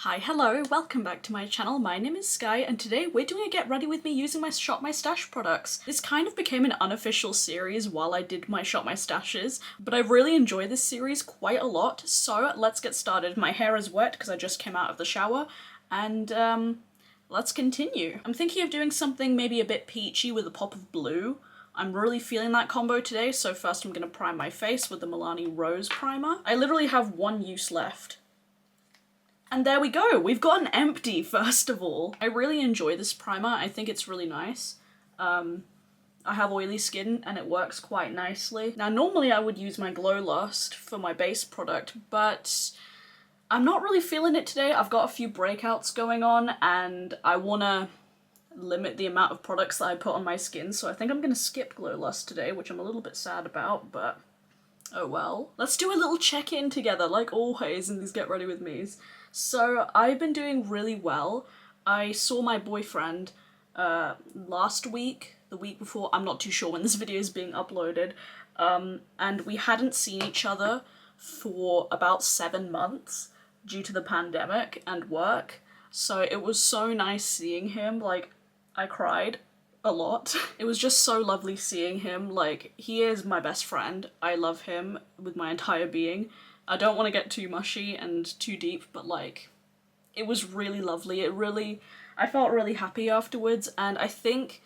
Hi, hello, welcome back to my channel. My name is Skye and today we're doing a get ready with me using my Shop My Stash products. This kind of became an unofficial series while I did my Shop My Stashes, but I really enjoy this series quite a lot, so let's get started. My hair is wet because I just came out of the shower and let's continue. I'm thinking of doing something maybe a bit peachy with a pop of blue. I'm really feeling that combo today, so first I'm going to prime my face with the Milani Rose Primer. I literally have one use left. And there we go, we've got an empty first of all. I really enjoy this primer, I think it's really nice. I have oily skin and it works quite nicely. Now normally I would use my Glow Lust for my base product, but I'm not really feeling it today. I've got a few breakouts going on and I wanna limit the amount of products that I put on my skin, so I think I'm gonna skip Glow Lust today, which I'm a little bit sad about, but oh well. Let's do a little check-in together, like always in these Get Ready With Me's. So I've been doing really well. I saw my boyfriend last week, the week before, I'm not too sure when this video is being uploaded, and we hadn't seen each other for about 7 months due to the pandemic and work. So it was so nice seeing him, like I cried a lot. It was just so lovely seeing him. Like, he is my best friend. I love him with my entire being. I don't want to get too mushy and too deep, but like, it was really lovely. I felt really happy afterwards, and I think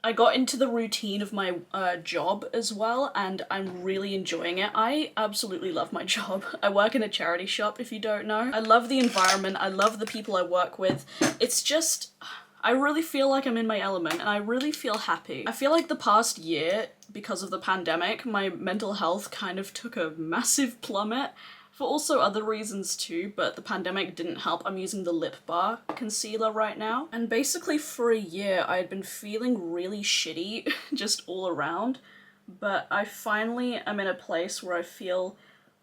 I got into the routine of my job as well, and I'm really enjoying it. I absolutely love my job. I work in a charity shop, if you don't know. I love the environment, I love the people I work with. It's just, I really feel like I'm in my element and I really feel happy. I feel like the past year, because of the pandemic, my mental health kind of took a massive plummet, for also other reasons too, but the pandemic didn't help. I'm using the Lip Bar concealer right now. And basically for a year I had been feeling really shitty just all around, but I finally am in a place where I feel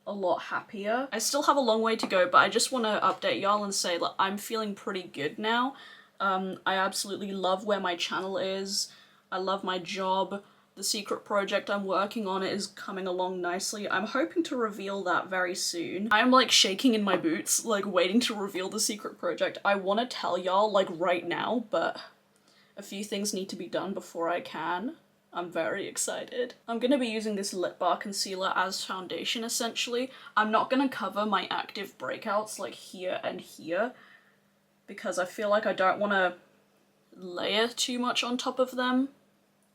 a lot happier. I still have a long way to go, but I just want to update y'all and say that I'm feeling pretty good now. I absolutely love where my channel is. I love my job. The secret project I'm working on is coming along nicely. I'm hoping to reveal that very soon. I'm like shaking in my boots, like waiting to reveal the secret project. I want to tell y'all like right now, but a few things need to be done before I can. I'm very excited. I'm gonna be using this Lip Bar concealer as foundation essentially. I'm not gonna cover my active breakouts like here and here, because I feel like I don't want to layer too much on top of them.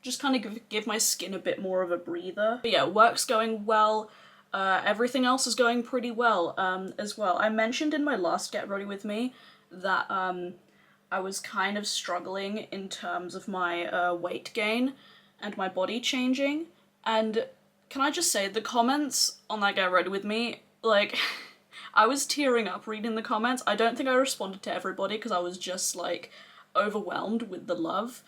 Just kind of give my skin a bit more of a breather. But yeah, work's going well. Everything else is going pretty well as well. I mentioned in my last Get Ready With Me that I was kind of struggling in terms of my weight gain and my body changing. And can I just say, the comments on that Get Ready With Me, like, I was tearing up reading the comments. I don't think I responded to everybody because I was just like overwhelmed with the love.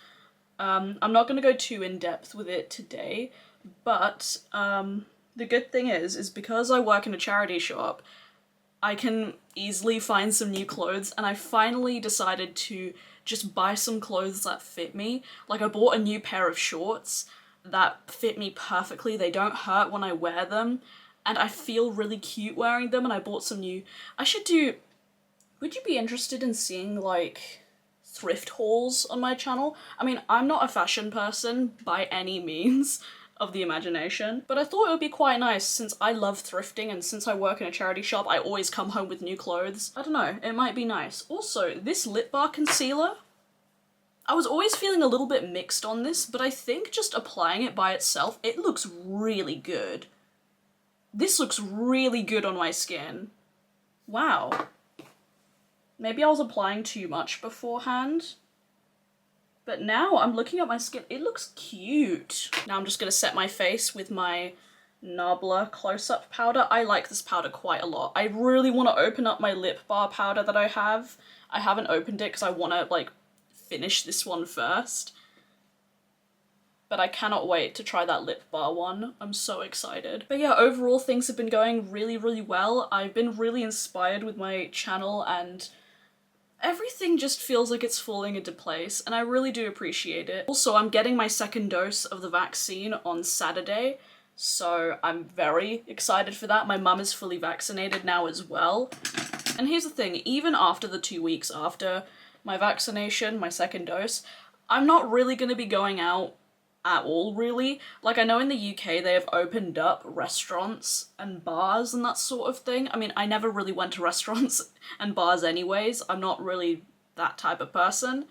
I'm not going to go too in depth with it today, but the good thing is because I work in a charity shop, I can easily find some new clothes, and I finally decided to just buy some clothes that fit me. Like, I bought a new pair of shorts that fit me perfectly. They don't hurt when I wear them, and I feel really cute wearing them, and I bought some new... would you be interested in seeing, like, thrift hauls on my channel? I mean, I'm not a fashion person by any means of the imagination, but I thought it would be quite nice since I love thrifting, and since I work in a charity shop, I always come home with new clothes. I don't know, it might be nice. Also, this Lip Bar concealer, I was always feeling a little bit mixed on this, but I think just applying it by itself, it looks really good. This looks really good on my skin. Wow. Maybe I was applying too much beforehand, but now I'm looking at my skin, it looks cute. Now I'm just gonna set my face with my Nabla close-up powder. I like this powder quite a lot. I really want to open up my Lip Bar powder that I have. I haven't opened it because I want to like finish this one first. But I cannot wait to try that Lip Bar one. I'm so excited. But yeah, overall things have been going really, really well. I've been really inspired with my channel and everything just feels like it's falling into place, and I really do appreciate it. Also, I'm getting my second dose of the vaccine on Saturday, so I'm very excited for that. My mum is fully vaccinated now as well. And here's the thing, even after the 2 weeks after my vaccination, my second dose, I'm not really gonna be going out at all, really. Like, I know in the UK they have opened up restaurants and bars and that sort of thing. I mean, I never really went to restaurants and bars anyways. I'm not really that type of person.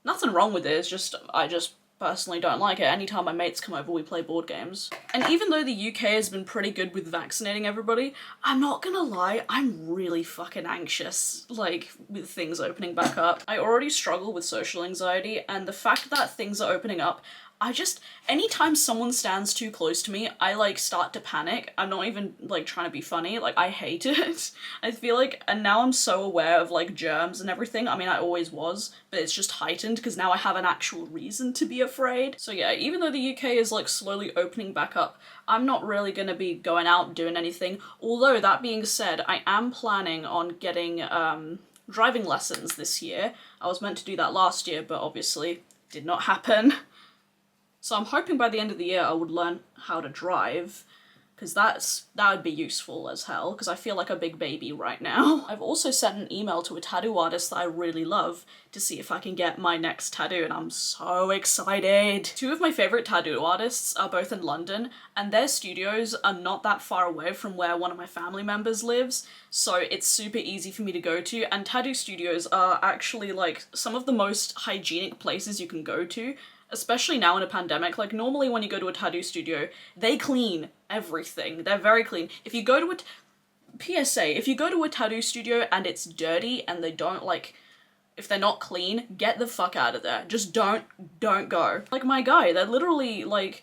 Nothing wrong with it, it's just, I just personally don't like it. Anytime my mates come over, we play board games. And even though the UK has been pretty good with vaccinating everybody, I'm not gonna lie, I'm really fucking anxious, like, with things opening back up. I already struggle with social anxiety, and the fact that things are opening up, anytime someone stands too close to me, I, like, start to panic. I'm not even, like, trying to be funny. Like, I hate it. I feel like, and now I'm so aware of, like, germs and everything. I mean, I always was, but it's just heightened because now I have an actual reason to be afraid. So yeah, even though the UK is, like, slowly opening back up, I'm not really gonna be going out and doing anything. Although, that being said, I am planning on getting, driving lessons this year. I was meant to do that last year, but obviously did not happen. So I'm hoping by the end of the year I would learn how to drive, because that would be useful as hell, because I feel like a big baby right now. I've also sent an email to a tattoo artist that I really love to see if I can get my next tattoo, and I'm so excited. Two of my favourite tattoo artists are both in London, and their studios are not that far away from where one of my family members lives, so it's super easy for me to go to, and tattoo studios are actually, like, some of the most hygienic places you can go to. Especially now in a pandemic. Like, normally when you go to a tattoo studio, they clean everything. They're very clean. If you go to PSA, if you go to a tattoo studio and it's dirty and they don't, like, if they're not clean, get the fuck out of there. Just don't go. Like my guy, they're literally, like,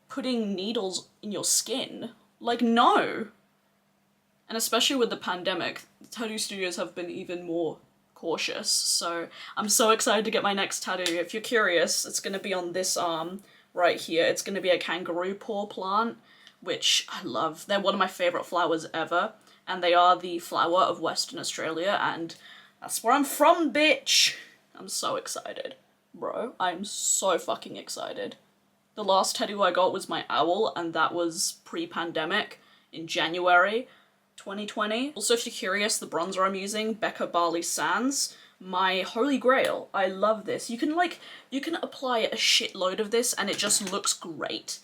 putting needles in your skin. Like, no. And especially with the pandemic, tattoo studios have been even more cautious, so I'm so excited to get my next tattoo. If you're curious, it's gonna be on this arm right here. It's gonna be a kangaroo paw plant, which I love. They're one of my favourite flowers ever, and they are the flower of Western Australia, and that's where I'm from, bitch! I'm so excited. Bro, I'm so fucking excited. The last tattoo I got was my owl, and that was pre-pandemic in January 2020. Also, if you're curious, the bronzer I'm using, Becca Bali Sands, my holy grail. I love this. You can apply a shitload of this and it just looks great.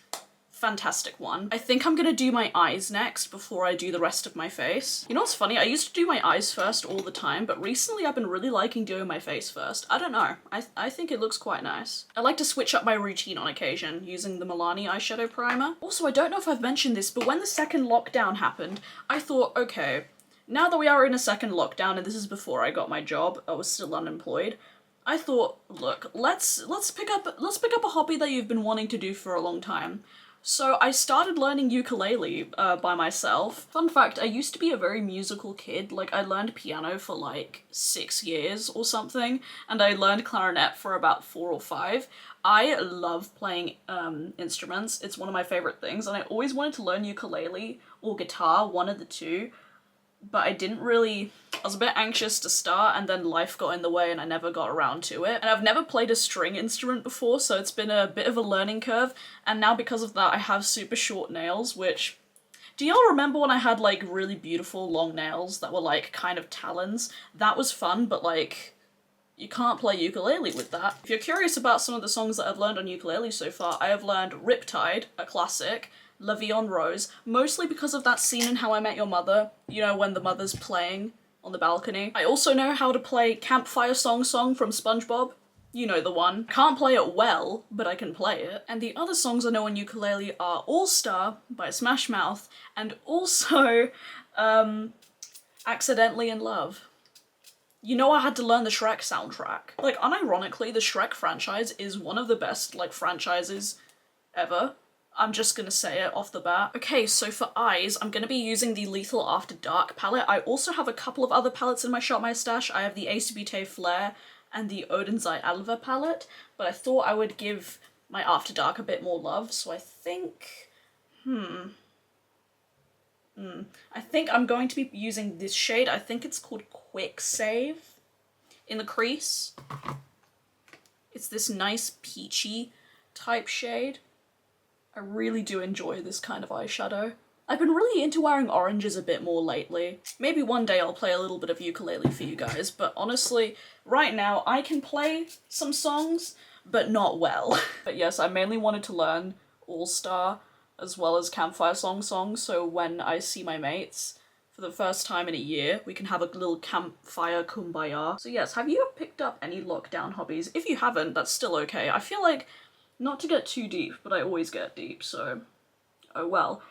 Fantastic one. I think I'm gonna do my eyes next before I do the rest of my face. You know what's funny? I used to do my eyes first all the time, but recently I've been really liking doing my face first. I don't know. I think it looks quite nice. I like to switch up my routine on occasion, using the Milani eyeshadow primer. Also, I don't know if I've mentioned this, but when the second lockdown happened, I thought, okay, now that we are in a second lockdown, and this is before I got my job, I was still unemployed, I thought, look, let's pick up a hobby that you've been wanting to do for a long time. So I started learning ukulele by myself. Fun fact, I used to be a very musical kid. Like, I learned piano for like 6 years or something, and I learned clarinet for about 4 or 5. I love playing instruments. It's one of my favorite things, and I always wanted to learn ukulele or guitar, one of the two, but I was a bit anxious to start, and then life got in the way and I never got around to it. And I've never played a string instrument before, so it's been a bit of a learning curve, and now because of that I have super short nails, which... Do y'all remember when I had, like, really beautiful long nails that were, like, kind of talons? That was fun, but, like, you can't play ukulele with that. If you're curious about some of the songs that I've learned on ukulele so far, I have learned Riptide, a classic, La Vie en Rose, mostly because of that scene in How I Met Your Mother, you know, when the mother's playing on the balcony. I also know how to play Campfire Song from SpongeBob. You know the one. Can't play it well, but I can play it. And the other songs I know on ukulele are All Star by Smash Mouth, and also, Accidentally in Love. You know, I had to learn the Shrek soundtrack. Like, unironically, the Shrek franchise is one of the best, like, franchises ever. I'm just gonna say it off the bat. Okay, so for eyes, I'm gonna be using the Lethal After Dark palette. I also have a couple of other palettes in my Shop My Stash. I have the Ace Beauté Flare and the Oden Alva palette, but I thought I would give my After Dark a bit more love, so I think... I think I'm going to be using this shade. I think it's called Quick Save in the crease. It's this nice peachy type shade. I really do enjoy this kind of eyeshadow. I've been really into wearing oranges a bit more lately. Maybe one day I'll play a little bit of ukulele for you guys, but honestly, right now I can play some songs, but not well. But yes, I mainly wanted to learn All-Star as well as Campfire songs, so when I see my mates for the first time in a year, we can have a little campfire kumbaya. So yes, have you picked up any lockdown hobbies? If you haven't, that's still okay. I feel like, not to get too deep, but I always get deep, so oh well.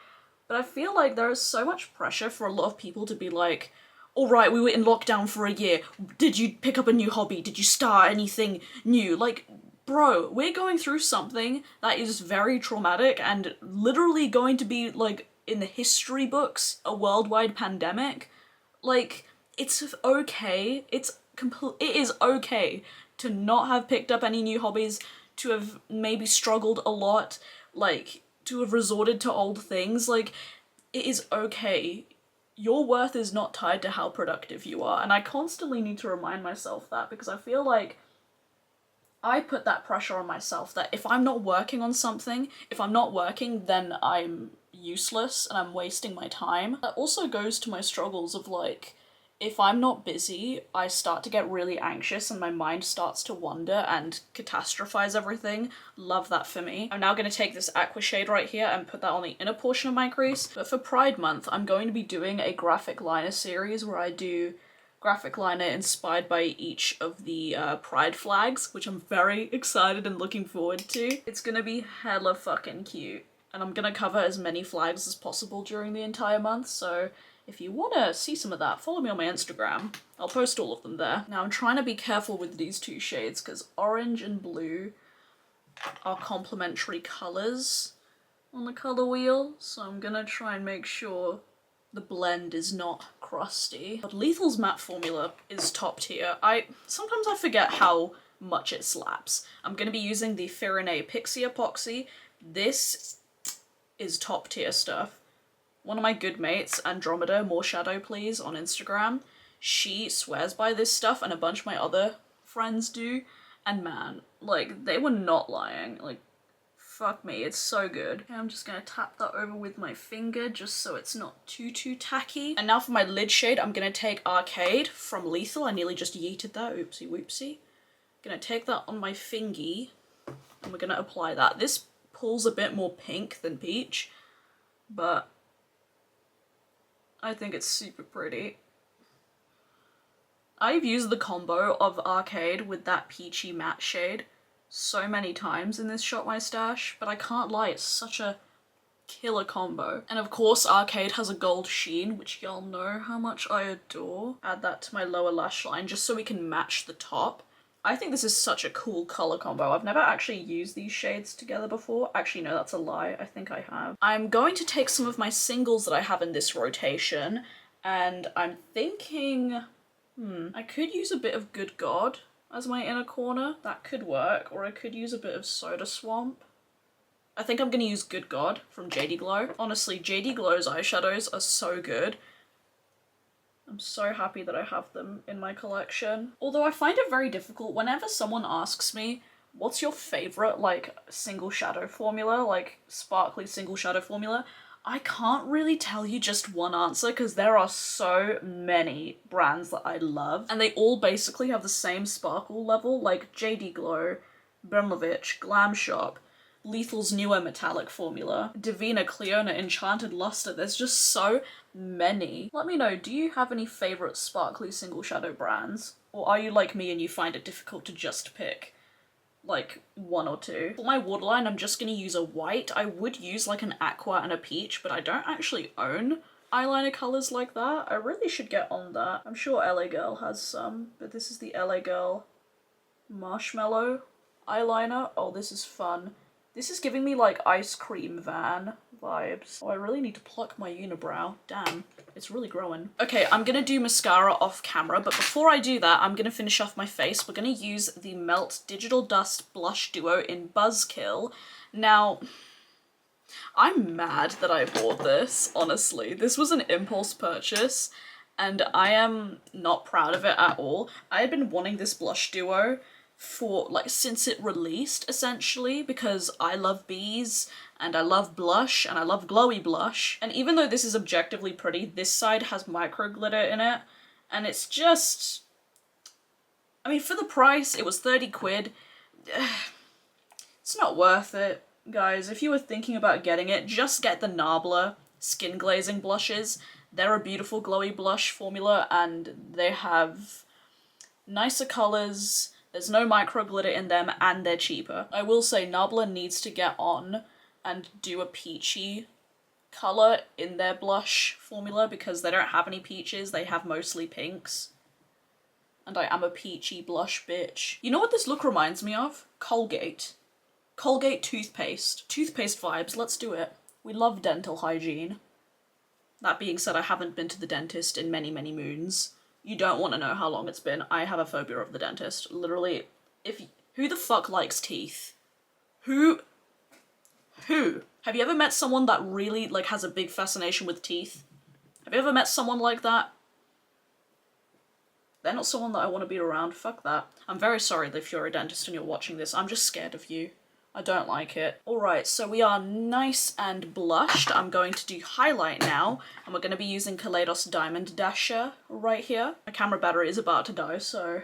But I feel like there is so much pressure for a lot of people to be like, alright, we were in lockdown for a year. Did you pick up a new hobby? Did you start anything new? Like, bro, we're going through something that is very traumatic and literally going to be, like, in the history books, a worldwide pandemic. Like, it's okay. It is okay to not have picked up any new hobbies, to have maybe struggled a lot, like, to have resorted to old things. Like, it is okay. Your worth is not tied to how productive you are, and I constantly need to remind myself that, because I feel like I put that pressure on myself that if I'm not working on something, if I'm not working, then I'm useless and I'm wasting my time. That also goes to my struggles of like, if I'm not busy, I start to get really anxious and my mind starts to wander and catastrophize everything. Love that for me. I'm now going to take this aqua shade right here and put that on the inner portion of my crease. But for Pride Month, I'm going to be doing a graphic liner series where I do graphic liner inspired by each of the Pride flags, which I'm very excited and looking forward to. It's gonna be hella fucking cute. And I'm gonna cover as many flags as possible during the entire month, so if you want to see some of that, follow me on my Instagram. I'll post all of them there. Now I'm trying to be careful with these two shades because orange and blue are complementary colours on the colour wheel, so I'm gonna try and make sure the blend is not crusty. But Lethal's matte formula is top tier. Sometimes I forget how much it slaps. I'm gonna be using the Firene Pixie Epoxy. This is top tier stuff. One of my good mates, Andromeda, more shadow please, on Instagram, she swears by this stuff and a bunch of my other friends do, and man, like, they were not lying. Like, fuck me, it's so good. Okay, I'm just gonna tap that over with my finger just so it's not too tacky. And now for my lid shade, I'm gonna take Arcade from Lethal. I nearly just yeeted that, oopsie whoopsie. Gonna take that on my fingy and we're gonna apply that. This pulls a bit more pink than peach, but I think it's super pretty. I've used the combo of Arcade with that peachy matte shade so many times in this Shop My Stash, but I can't lie, it's such a killer combo. And of course Arcade has a gold sheen, which y'all know how much I adore. Add that to my lower lash line just so we can match the top. I think this is such a cool color combo. I've never actually used these shades together before. Actually, no, that's a lie. I think I have. I'm going to take some of my singles that I have in this rotation, and I'm thinking, I could use a bit of Good God as my inner corner. That could work. Or I could use a bit of Soda Swamp. I think I'm gonna use Good God from JD Glow. Honestly, JD Glow's eyeshadows are so good. I'm so happy that I have them in my collection. Although I find it very difficult whenever someone asks me, what's your favorite, like, single shadow formula, like, sparkly single shadow formula? I can't really tell you just one answer because there are so many brands that I love and they all basically have the same sparkle level, like JD Glow, Bremlovich, Glam Shop, Lethal's newer metallic formula, Divina, Cleona, Enchanted Luster. There's just so many. Let me know, do you have any favourite sparkly single shadow brands? Or are you like me and you find it difficult to just pick like one or two? For my waterline, I'm just gonna use a white. I would use like an aqua and a peach, but I don't actually own eyeliner colours like that. I really should get on that. I'm sure LA Girl has some, but this is the LA Girl Marshmallow eyeliner. Oh, this is fun. This is giving me like ice cream van vibes. Oh, I really need to pluck my unibrow. Damn, it's really growing. Okay, I'm gonna do mascara off camera, but before I do that, I'm gonna finish off my face. We're gonna use the Melt Digital Dust Blush Duo in Buzzkill. Now, I'm mad that I bought this, honestly. This was an impulse purchase, and I am not proud of it at all. I had been wanting this blush duo for, like, since it released, essentially, because I love bees, and I love blush, and I love glowy blush. And even though this is objectively pretty, this side has micro glitter in it, and it's just... I mean, for the price, it was 30 quid. It's not worth it, guys. If you were thinking about getting it, just get the Nabla skin glazing blushes. They're a beautiful glowy blush formula, and they have nicer colours, there's no micro glitter in them, and they're cheaper. I will say Nabla needs to get on and do a peachy colour in their blush formula because they don't have any peaches, they have mostly pinks. And I am a peachy blush bitch. You know what this look reminds me of? Colgate. Colgate toothpaste. Toothpaste vibes, let's do it. We love dental hygiene. That being said, I haven't been to the dentist in many, many moons. You don't want to know how long it's been. I have a phobia of the dentist. Literally, who the fuck likes teeth? Who? Have you ever met someone that really, like, has a big fascination with teeth? Have you ever met someone like that? They're not someone that I want to be around. Fuck that. I'm very sorry if you're a dentist and you're watching this. I'm just scared of you. I don't like it. Alright, so we are nice and blushed. I'm going to do highlight now, and we're going to be using Kaleidos Diamond Dasher right here. My camera battery is about to die, so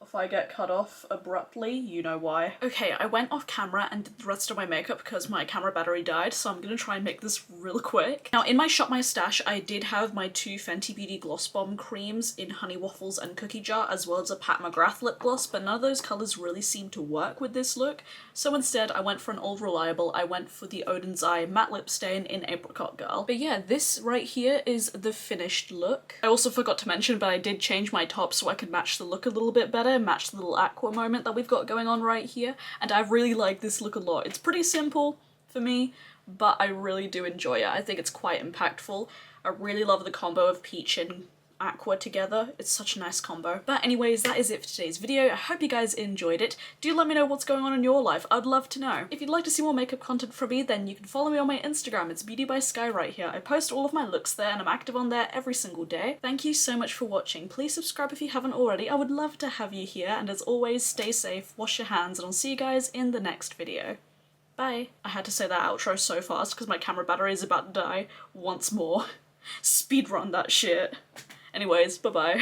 if I get cut off abruptly, you know why. Okay, I went off camera and did the rest of my makeup because my camera battery died, so I'm gonna try and make this real quick. Now, in my Shop My Stash, I did have my two Fenty Beauty Gloss Bomb creams in Honey Waffles and Cookie Jar, as well as a Pat McGrath lip gloss, but none of those colours really seemed to work with this look, so instead I went for an old reliable. I went for the Oden's Eye Matte Lip Stain in Apricot Girl. But yeah, this right here is the finished look. I also forgot to mention, but I did change my top so I could match the look a little bit better, match the little aqua moment that we've got going on right here, and I really like this look a lot. It's pretty simple for me, but I really do enjoy it. I think it's quite impactful. I really love the combo of peach and aqua together. It's such a nice combo. But anyways, that is it for today's video. I hope you guys enjoyed it. Do let me know what's going on in your life. I'd love to know. If you'd like to see more makeup content from me, then you can follow me on my Instagram. It's beautyybyskye right here. I post all of my looks there and I'm active on there every single day. Thank you so much for watching. Please subscribe if you haven't already. I would love to have you here, and as always, stay safe, wash your hands, and I'll see you guys in the next video. Bye. I had to say that outro so fast because my camera battery is about to die once more. Speedrun that shit. Anyways, bye-bye.